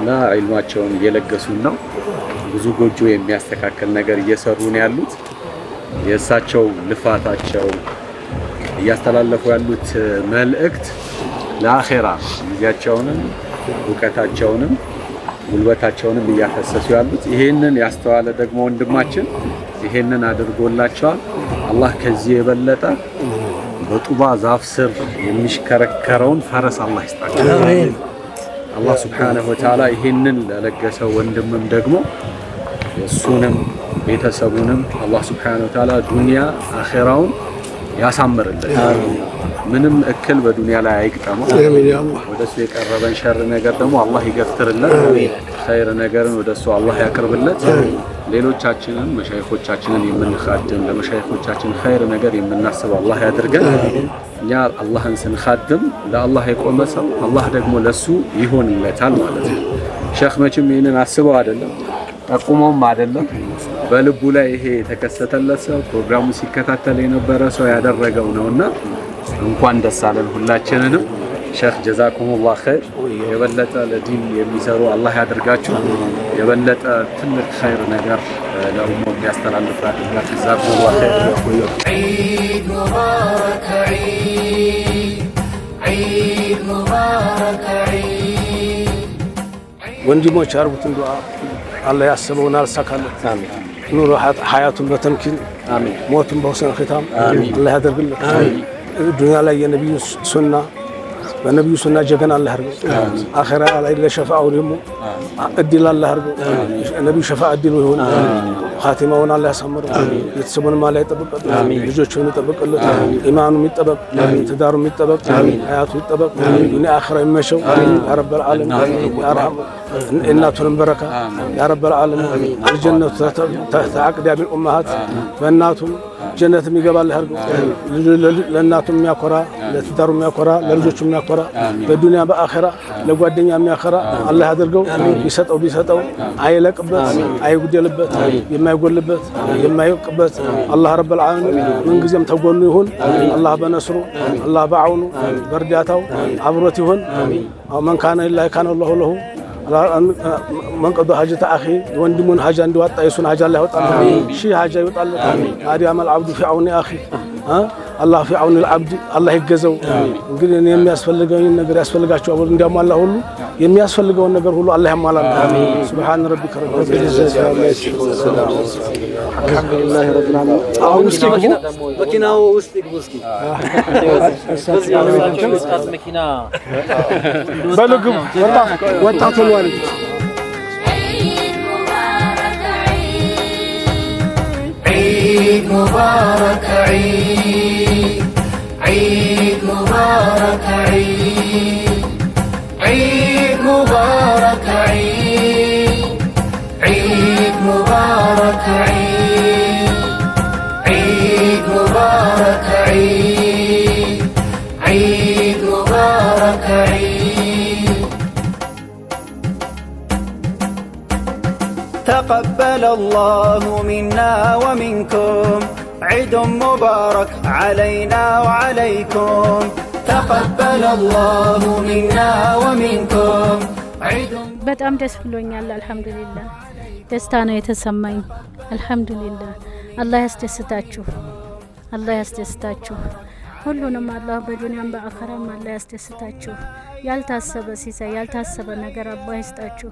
እና ዒልማቸውን እየለገሱን ነው ብዙ ጎጆ የሚያስተካክል ነገር እየሰሩ ነው ያሉት የእሳቸው ልፋታቸው እያስተላለፉ ያሉት መልእክት ለአኺራ ጊዜያቸውንም ዕውቀታቸውንም ጉልበታቸውንም እያፈሰሱ ያሉት ይሄንን ያስተዋለ ደግሞ ወንድማችን ይሄንን አድርጎላቸዋል አላህ ከዚህ የበለጠ በጡባ ዛፍ ስር የሚሽከረከረውን ፈረስ አላህ ይስጣቸው አሜን አላህ Subhanahu Wa Ta'ala ይሄንን ለለገሰው ወንድምም ደግሞ የሱንም ቤተሰቡንም አላህ Subhanahu Wa Ta'ala ዱንያ አኺራውን ያሳምርልን አሜን ምንም እክል በዱንያ ላይ አይግጠመው አሜን ያ አላህ ወደሱ የቀረበን ሸር ነገር ደግሞ አላህ ይገፍትርልን አሜን ኸይር ነገርን ወደሱ አላህ ያቀርብለት ሌሎቻችንን መሻይኾቻችንን የምንኻድም ለመሻይኾቻችን ኸይር ነገር የምናስበው አላህ ያድርገን እኛ አላህን ስንኻድም ለአላህ የቆመ ሰው አላህ ደግሞ ለሱ ይሆንለታል ማለት ነው ሸኽ መቼም ይሄንን አስበው አይደለም ጠቁሞም አይደለም በልቡ ላይ ይሄ የተከሰተለት ሰው ፕሮግራሙ ሲከታተል የነበረ ሰው ያደረገው ነውና እንኳን ደስ አለን ሁላችንንም ሸኽ ጀዛኩሙላህ ኸይር የበለጠ ለዲን የሚሰሩ አላህ ያድርጋችሁ የበለጠ ትልቅ ኸይር ነገር ለኡማው የሚያስተላልፉ ያድርጋችሁ ጀዛኩሙላህ ኸይር ዒድ ሙባረክ ዒድ ሙባረክ ወንድሞች ያርጉትን ዱዓ አላህ ያስበውን አልሳካለት አሜን ኑሩ ሐያቱን በተምኪን አሜን ሞቱን በሁሰን ختام አላህ ያደርግለት አሜን ዱንያ ላይ የነብዩ ሱና በነብዩ ሱና ጀገና አላህ ያርገው አኺራ ላይ ለሸፋው ደግሞ እድል አላህ ያርገው ነብዩ ሸፋ እድል ይሁን ኻቲማውን አላህ ያሳምረው ቤተሰቡን ማላ ይጠብቀው ልጆቹን ይጠብቅለት ኢማኑ ይጠበቅ ትዳሩ ይጠበቅ ሐያቱ ይጠበቅ ዱንያ አኺራ ይመሸው ያ ረብ العالمين ያ ረህም እናቱን በረካ ያ ረብ العالمين الجنة تعقد بالامهات በእናቱም ጀነት የሚገባል ያርገው ለእናቱም የሚያኮራ ለትዳሩም የሚያኮራ ለልጆቹም የሚያኮራ በዱንያ በአኺራ ለጓደኛ የሚያኮራ አላህ ያድርገው ቢሰጠው አይለቅበት አይጉደልበት የማይጎልበት የማይወቅበት አላህ ረብ العالمين ምን ጊዜም ተጎኑ ይሁን አላህ በነስሩ አላህ በአውኑ በርዳታው አብሮት ይሁን አመን ካነ ኢላሂ ካነ አላሁ ለሁ من قضى حاجة أخي وندمون حاجة عندي وطا يسون حاجة الله وطا شيء حاجة يوطا هذه عمل العبد في عون أخي الله في عون العبد الله يجزاه እንግዲህ እኔ የሚያስፈልገውን ነገር ያስፈልጋቸው አብሮ እንደማላ ሁሉ የሚያስፈልገውን ነገር ሁሉ አላህ ያሟላል አሜን ሱብሃን ረቢከ ረቢል ኢzzati amma yasifun አልሐምዱሊላህ ረቢል ዓለሚን አሁን መኪናው ውስጥ ይግቡ እስኪ መኪና በልግም ወጣቱ ወልድ عيد مبارك عيد مبارك عيد مبارك عيد مبارك عيد مبارك عيد مبارك تقبل الله منا ومنكم عيد مبارك علينا وعليكم تقبل الله منا ومنكم عيد በጣም ደስ ብሎኛል አልহামዱሊላህ ደስታ ነው የተሰማኝ አልহামዱሊላህ አላህ ያስደስታችሁ ሁሉንም አላህ በዱንያም በአኺራም አላህ ያስደስታችሁ ያልታሰበ ሲሳይ ያልታሰበ ነገር አላህ ይስጣችሁ።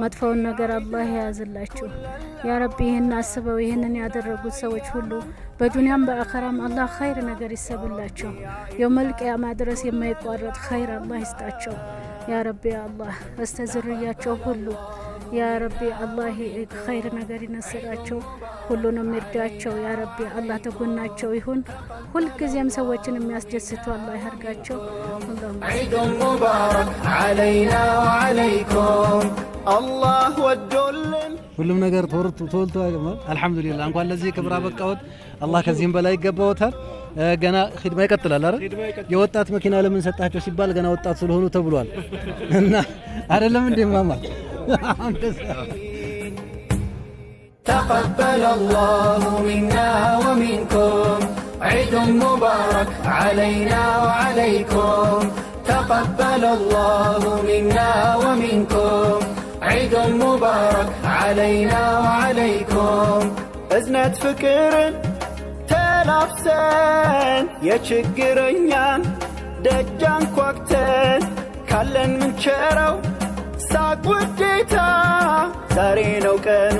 መጥፎውን ነገር አላህ ያዝላችሁ ያ ረቢ። ይህን አስበው ይህንን ያደረጉት ሰዎች ሁሉ በዱንያም በአኸራም አላህ ኸይር ነገር ይሰብላቸው። የውመል ቂያማ ድረስ የማይቋረጥ ኸይር አላህ ይስጣቸው ያ ረቢ። አላህ እስተዝርያቸው ሁሉ ያ ረቢ አላህ ኸይር ነገር ይነስራቸው፣ ሁሉንም ይርዳቸው ያ ረቢ። አላህ ተጎናቸው ይሁን። ሁል ጊዜም ሰዎችን የሚያስደስቱ አላህ ያርጋቸው። ዒድ ሙባረክ ዓለይና ወዓለይኩም አላህ ወዶልን ሁሉም ነገር ተወልቶ አይደለም። አልহামዱሊላህ እንኳን ለዚህ ክብር አበቃዎት። አላህ ከዚህም በላይ ይገባዎታል። ገና ኺድማ ይቀጥላል አይደል? የወጣት መኪና ለምን ሰጣቸው ሲባል ገና ወጣት ስለሆኑ ተብሏል እና አይደለም እንዴ ማማ تقبل الله منا ومنكم عيد مبارك علينا وعليكم تقبل الله منا ومنكم عيد مبارك علينا وعليكم أزنة فكر تلافسن يشجرنيان دجان كوكتن كلن من شرو ሳቅ ውዴታ ዛሬ ነው ቀኑ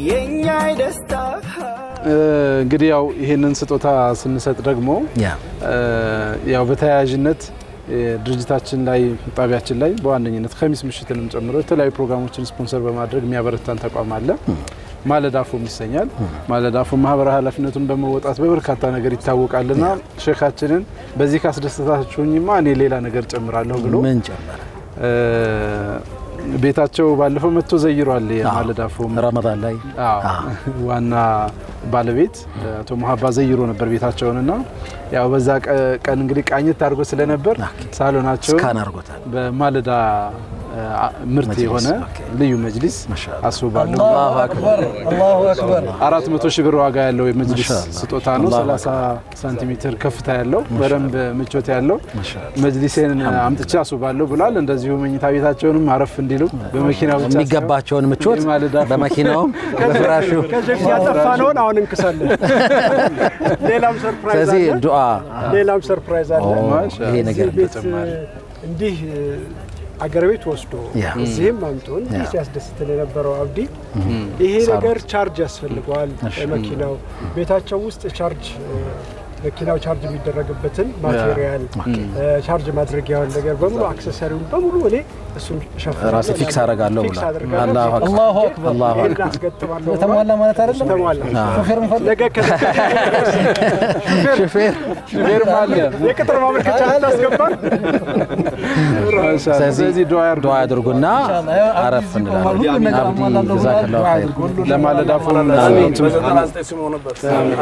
የኛ ደስታ። እንግዲህ ያው ይሄንን ስጦታ ስንሰጥ ደግሞ ያው በተያያዥነት ድርጅታችን ላይ ጣቢያችን ላይ በዋነኝነት ኸሚስ ምሽትንም ጨምሮ የተለያዩ ፕሮግራሞችን ስፖንሰር በማድረግ የሚያበረታን ተቋም አለ። ማለዳፎም ይሰኛል። ማለዳፎ ማህበራዊ ኃላፊነቱን በመወጣት በበርካታ ነገር ይታወቃልና ሼኻችንን በዚህ ካስደሰታችሁኝማ እኔ ሌላ ነገር ጨምራለሁ ብሎ ምን ጨመረ? ቤታቸው ባለፈው መጥቶ ዘይሯል። የማለዳፎ ረመዳን ላይ ዋና ባለቤት አቶ መሐባ ዘይሮ ነበር ቤታቸውንና ያው በዛ ቀን እንግዲህ ቃኝት አድርጎ ስለነበር ሳሎናቸው ስካን አድርጎታል። በማለዳ ምርት የሆነ ልዩ መጅሊስ አስውባሉ። አላሁ አክበር አላሁ አክበር። 400 ሺህ ብር ዋጋ ያለው የመጅሊስ ስጦታ ነው። 30 ሳንቲሜትር ከፍታ ያለው በደንብ ምቾት ያለው መጅሊስን አምጥቻ አስውባለሁ ብሏል። እንደዚሁ መኝታ ቤታቸውንም አረፍ እንዲሉ በመኪናው ብቻ የሚገባቸውን ምቾት በመኪናው በፍራሹ ከዚህ ያጠፋነውን አሁን እንክሳለን። ሌላም ሰርፕራይዝ አለ። ዱአ ሌላም ሰርፕራይዝ አለ። ይሄ ነገር ተጨማሪ እንዲህ አገር ቤት ወስዶ እዚህም አምጦን እንዲህ ሲያስደስተን የነበረው አብዲ ይሄ ነገር ቻርጅ ያስፈልገዋል። መኪናው ቤታቸው ውስጥ ቻርጅ መኪናው ቻርጅ የሚደረግበትን ማቴሪያል ቻርጅ ማድረጊያውን ነገር በሙሉ አክሰሰሪውን በሙሉ እኔ እሱን ሸፈነ ራሴ ፊክስ አደርጋለሁ ብሏል። አላሁ አክበር አላሁ አክበር አላሁ አክበር። አስገጥማለሁ ተሟላ ማለት አይደለም። ተሟላ ሹፌር ነገ ሹፌር ማለት የቅጥር ማመልከቻ ታስገባል። ስለዚህ ዱአ ያድርጉና አረፍ እንላለን። ጀዛከላሁ ኸይር። ለማለዳፎ በ99 ስሙ ነበር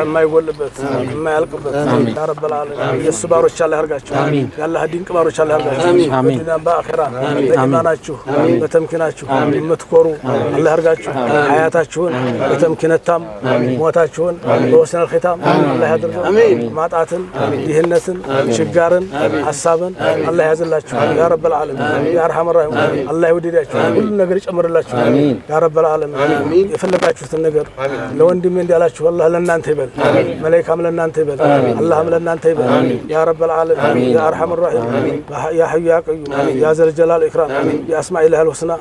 የማይጎልበት የማያልቅበት ያ ረብ العالمين የሱ ባሮች አላህ ያርጋችሁ። ያላህ ድንቅ ባሮች አላህ ያርጋችሁ። በዱንያም በአኺራ በኢማናችሁ በተምኪናችሁ የምትኮሩ አላህ ያርጋችሁ። ሀያታችሁን በተምኪነታም ሞታችሁን በወሰነ ختام አላህ ያድርገው። ማጣትን ድህነትን ችጋርን ሐሳብን አላህ ያዝላችሁ ያ ረብ العالمين ያ አርሐም الراحم አላህ ይወድዳችሁ። ሁሉ ነገር ይጨምርላችሁ ያ ረብ العالمين። የፈለጋችሁትን ነገር ለወንድሜ እንዲያላችሁ አላህ ለእናንተ ይበል። መላእክም ለእናንተ ይበል። አላህም ለእናንተ ይበል ያ ረብ العالمين ያ አርሐም الراحم ያ ሐዩ ያ ቀዩም ያ ዘልጀላል ኢክራም ያ አስማኢል አልሁስና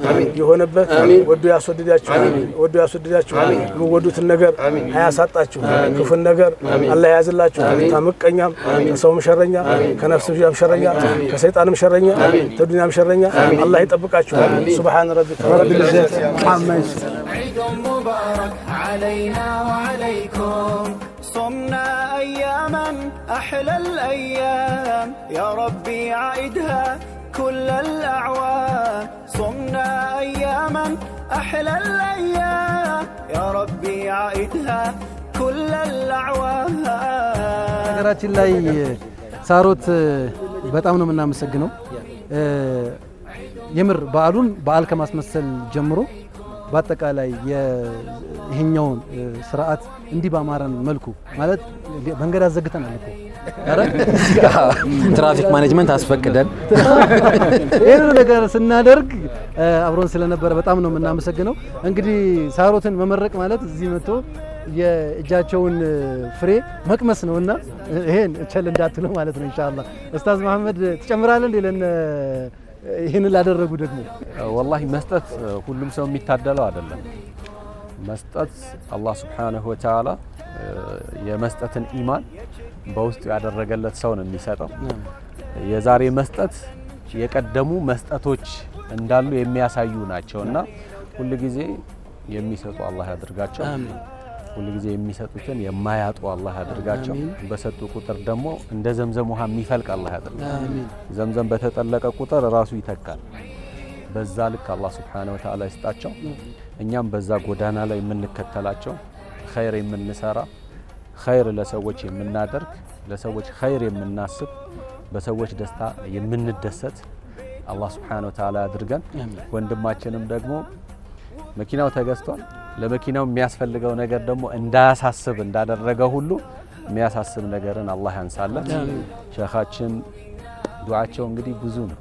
የሆነበት ወዶ ያስወድዳችሁ የወዱትን ነገር አያሳጣችሁ። ክፉን ነገር አላህ ያዝላችሁ። ታምቀኛም ከሰውም ሸረኛ ከነፍስም ሸረኛ ከሰይጣንም ሸረኛ ከዱንያም ሸረኛ አላህ ይጠብቃችሁ። ሱብሃን ረቢከ ረቢል ኢzzati ዐማ ይሲፉን። عيد مبارك علينا وعليكم صمنا أياما أحلى الأيام يا ربي عيدها كل الأعوام صمنا أياما أحلى الأيام يا ربي عيدها كل الأعوام ነገራችን ላይ ሳሮት በጣም ነው የምናመሰግነው። የምር በዓሉን በዓል ከማስመሰል ጀምሮ በአጠቃላይ ይሄኛውን ስርዓት እንዲህ ባማረን መልኩ ማለት መንገድ አዘግተናል እኮ ትራፊክ ማኔጅመንት አስፈቅደን ይሄን ነገር ስናደርግ አብሮን ስለነበረ በጣም ነው የምናመሰግነው። እንግዲህ ሳሮትን መመረቅ ማለት እዚህ መጥቶ የእጃቸውን ፍሬ መቅመስ ነውና ይሄን ቸል እንዳትሉ ማለት ነው ኢንሻአላህ። ኡስታዝ መሐመድ ትጨምራለህ እንዴ ለነ ይሄን ላደረጉ ደግሞ? ወላሂ መስጠት ሁሉም ሰው የሚታደለው አይደለም። መስጠት አላህ Subhanahu Wa Ta'ala የመስጠትን ኢማን በውስጡ ያደረገለት ሰው ነው የሚሰጠው። የዛሬ መስጠት የቀደሙ መስጠቶች እንዳሉ የሚያሳዩ ናቸውና ሁሉ ጊዜ የሚሰጡ አላህ ያድርጋቸው። አሜን። ሁሉ ጊዜ የሚሰጡትን የማያጡ አላህ ያድርጋቸው። በሰጡ ቁጥር ደግሞ እንደ ዘምዘም ውሃ የሚፈልቅ አላህ ያድርጋቸው። አሜን። ዘምዘም በተጠለቀ ቁጥር ራሱ ይተካል። በዛ ልክ አላህ Subhanahu Wa Ta'ala ይስጣቸው። እኛም በዛ ጎዳና ላይ የምንከተላቸው ኸይር የምንሰራ ኸይር ለሰዎች የምናደርግ ለሰዎች ኸይር የምናስብ በሰዎች ደስታ የምንደሰት አላህ Subhanahu Wa Ta'ala ያድርገን። ወንድማችንም ደግሞ መኪናው ተገዝቷል። ለመኪናው የሚያስፈልገው ነገር ደግሞ እንዳያሳስብ እንዳደረገ ሁሉ የሚያሳስብ ነገርን አላህ ያንሳለት። ሸኻችን ዱዓቸው እንግዲህ ብዙ ነው።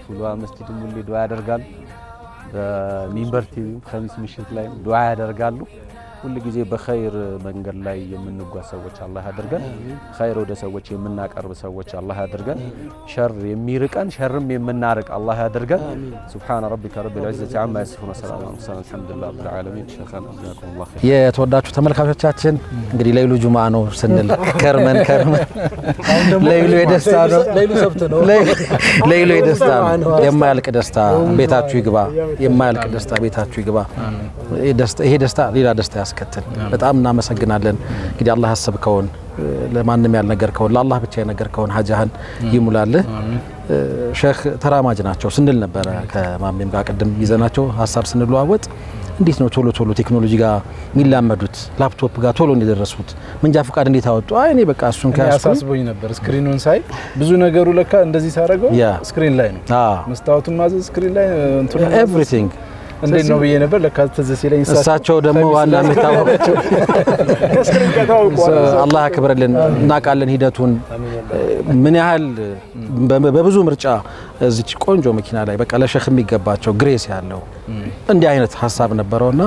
ፉልዋ መስጂድም ሁሌ ዱዓ ያደርጋሉ። በሚንበር ቲቪ ኸሚስ ምሽት ላይ ዱዓ ያደርጋሉ። ሁሉ ጊዜ በኸይር መንገድ ላይ የምንጓዝ ሰዎች አላህ ያድርገን። ኸይር ወደ ሰዎች የምናቀርብ ሰዎች አላህ ያድርገን። ሸር የሚርቀን ሸርም የምናርቅ አላህ ያድርገን። ሱብሃነ ረቢከ ረቢል ዒዘቲ ዐማ የሲፉን ወሰላሙን ዐለል አልሐምዱሊላሂ ረቢል ዓለሚን። ሸኻና ጀዛኩሙላህ ኸይር። የተወዳችሁ ተመልካቾቻችን እንግዲህ ለይሉ ጁማ ነው ስንል ከርመን ለይሉ የደስታ ነው። ለይሉ የደስታ ነው። የማያልቅ ደስታ ቤታችሁ ይግባ። የማያልቅ ደስታ ቤታችሁ ይግባ። ይሄ ደስታ ሌላ ደስታ ያስከትል። በጣም እናመሰግናለን። እንግዲህ አላህ ያሰብከውን ለማንም ያልነገርከውን ለአላህ ብቻ የነገርከውን ሀጃህን ይሙላልህ። ሼክ ተራማጅ ናቸው ስንል ነበረ ከማሜም ጋር ቅድም ይዘናቸው ሀሳብ ስንለዋወጥ እንዴት ነው ቶሎ ቴክኖሎጂ ጋር የሚላመዱት ላፕቶፕ ጋር ቶሎ እንደደረሱት መንጃ ፈቃድ እንዴት አወጡ? አይ እኔ በቃ እሱን ያሳስቦኝ ነበር። ስክሪኑን ሳይ ብዙ ነገሩ ለካ እንደዚህ ሳረገው ስክሪን ላይ ነው። መስታወቱን ማዘዝ ስክሪን ላይ ኤቭሪቲንግ እንዴት ነው ብዬ ነበር። ለካ ተዘ ሲለኝ እሳቸው ደግሞ ዋና የሚታወቁት አላህ ያክብርልን። እናውቃለን ሂደቱን ምን ያህል በብዙ ምርጫ እዚች ቆንጆ መኪና ላይ በቃ ለሼክ የሚገባቸው ግሬስ ያለው እንዲህ አይነት ሀሳብ ነበረውና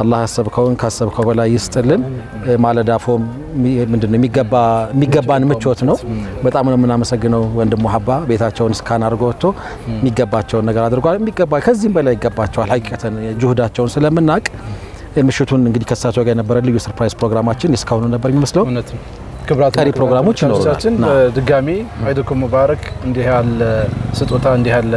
አላህ ያሰብከውን ካሰብከው በላይ ይስጥልን። ማለዳፎም ምንድነው የሚገባን ምቾት ነው። በጣም ነው የምናመሰግነው ወንድም ሙሐባ ቤታቸውን ስካን አድርጎ ወጥቶ የሚገባቸውን ነገር አድርጓል። የሚገባ ከዚህም በላይ ይገባቸዋል። ሀቂቀተን ጁህዳቸውን ስለምናቅ ምሽቱን እንግዲህ ከሳቸው ጋር የነበረ ልዩ ሰርፕራይዝ ፕሮግራማችን እስካሁኑ ነበር የሚመስለው። ቀሪ ፕሮግራሞች ይኖራሉ። ድጋሚ ዒድኩም ሙባረክ። እንዲህ ያለ ስጦታ እንዲህ ያለ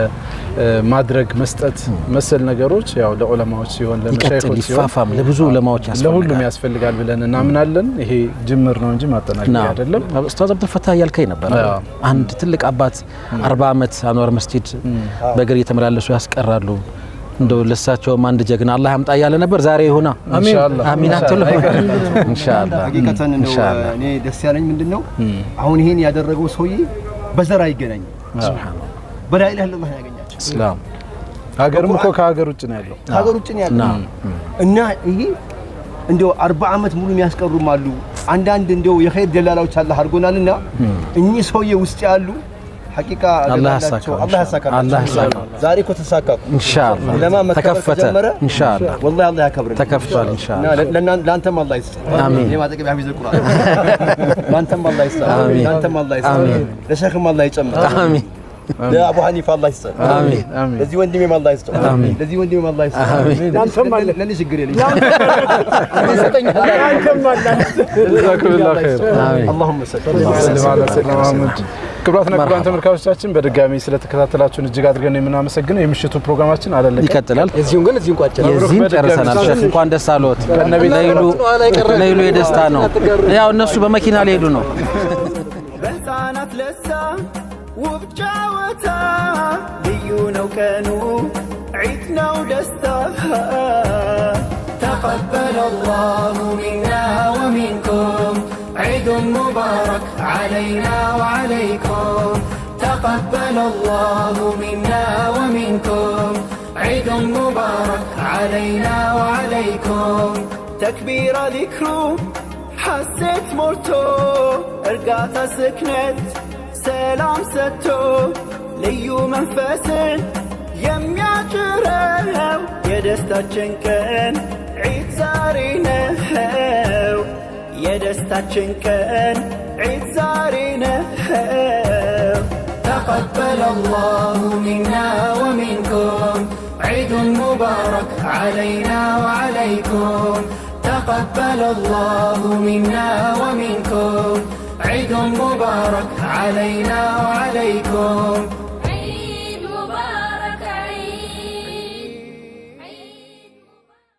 ማድረግ መስጠት መሰል ነገሮች ያው ለዑለማዎች ሲሆን ለመሻይኾች ሲሆን ለብዙ ዑለማዎች ያስፈልጋል፣ ለሁሉም ያስፈልጋል ብለን እናምናለን። ይሄ ጅምር ነው እንጂ ማጠናቀቂያ አይደለም። ኡስታዝ አብዱል ፈታህ ያልከኝ ነበር አንድ ትልቅ አባት 40 ዓመት አንዋር መስጂድ በእግር እየተመላለሱ ያስቀራሉ። እንደው ለሳቸውም አንድ ጀግና አላህ ያምጣ ያለ ነበር። ዛሬ ይሁና ኢንሻአላህ አሚን አትሉ ኢንሻአላህ። ሀቂቀተን ነው እኔ ደስ ያለኝ ምንድነው አሁን ይሄን ያደረገው ሰውዬ በዘር አይገናኝም። ሱብሃንአላህ በላ ኢላሀ ኢላላህ ያገኛቸው እስላም ሀገርም እኮ ከሀገር ውጭ ነው ያለው ሀገር ውጭ ነው ያለው እና ይሄ እንደው 40 ዓመት ሙሉ የሚያስቀሩም አሉ። አንዳንድ እንደው የኸይር ደላላዎች አላህ አድርጎናልና እኚህ ሰውዬ ውስጥ ያሉ ሐቂቃ አላህ ያሳካል። ዛሬ እኮ ተሳካ ኢንሻአላህ። ለማ ተከፈተ ኢንሻአላህ። والله አላህ ያከብረን። ተከፍቷል ኢንሻአላህ። ለአንተም አላህ ይስጥ። አሚን። እኔ ማጠቀም ሐፊዝ ቁርአን ለአንተም አላህ ይስጥ። አሚን። ለአንተም አላህ ይስጥ። አሚን። ለሸኽም አላህ ይጨምር። አሚን። ለአቡ ሐኒፋ አላህ ይስጥ። አሚን። ለዚህ ወንድሜም አላህ ይስጥ። አሚን። ለዚህ ወንድሜም አላህ ይስጥ። አሚን። ለአንተም አላህ ለኔ ችግር የለኝ ለአንተም አላህ ጀዛኩሙላህ ኸይር። اللهم صل على سيدنا محمد። ክቡራትና ክቡራን ተመልካቾቻችን በድጋሚ ስለተከታተላችሁን እጅግ አድርገን የምናመሰግነው። የምሽቱ ፕሮግራማችን አላለቀም፣ ይቀጥላል። እዚሁን ግን እዚሁን ቋጨን። የዚህን ጨርሰናል። ሼክ እንኳን ደስ አለዎት። ለይሉ የደስታ ነው። ያው እነሱ በመኪና ሊሄዱ ነው። በህፃናት ለሳ ውብ ጨዋታ ልዩ ነው ቀኑ ዒድ ነው ደስታ ተቀበለ አላሁ ሚና ወሚንኩም عيد مبارك علينا وعليكم تقبل الله منا ومنكم عيد مبارك علينا وعليكم تكبير ذكرو حسيت مرتو ارقاتا سكنت سلام ستو ليو منفس يميا جرهو يدستا چنكن عيد زارينهو የደስታችን ቀን ዒድ ዛሬ ነው። ተቀበለ አላሁ ሚና ወሚንኩም ዒድ ሙባረክ ዓለይና ወዓለይኩም። ተቀበለ አላሁ ሚና ወሚንኩም ዒድ ሙባረክ ዓለይና ወዓለይኩም።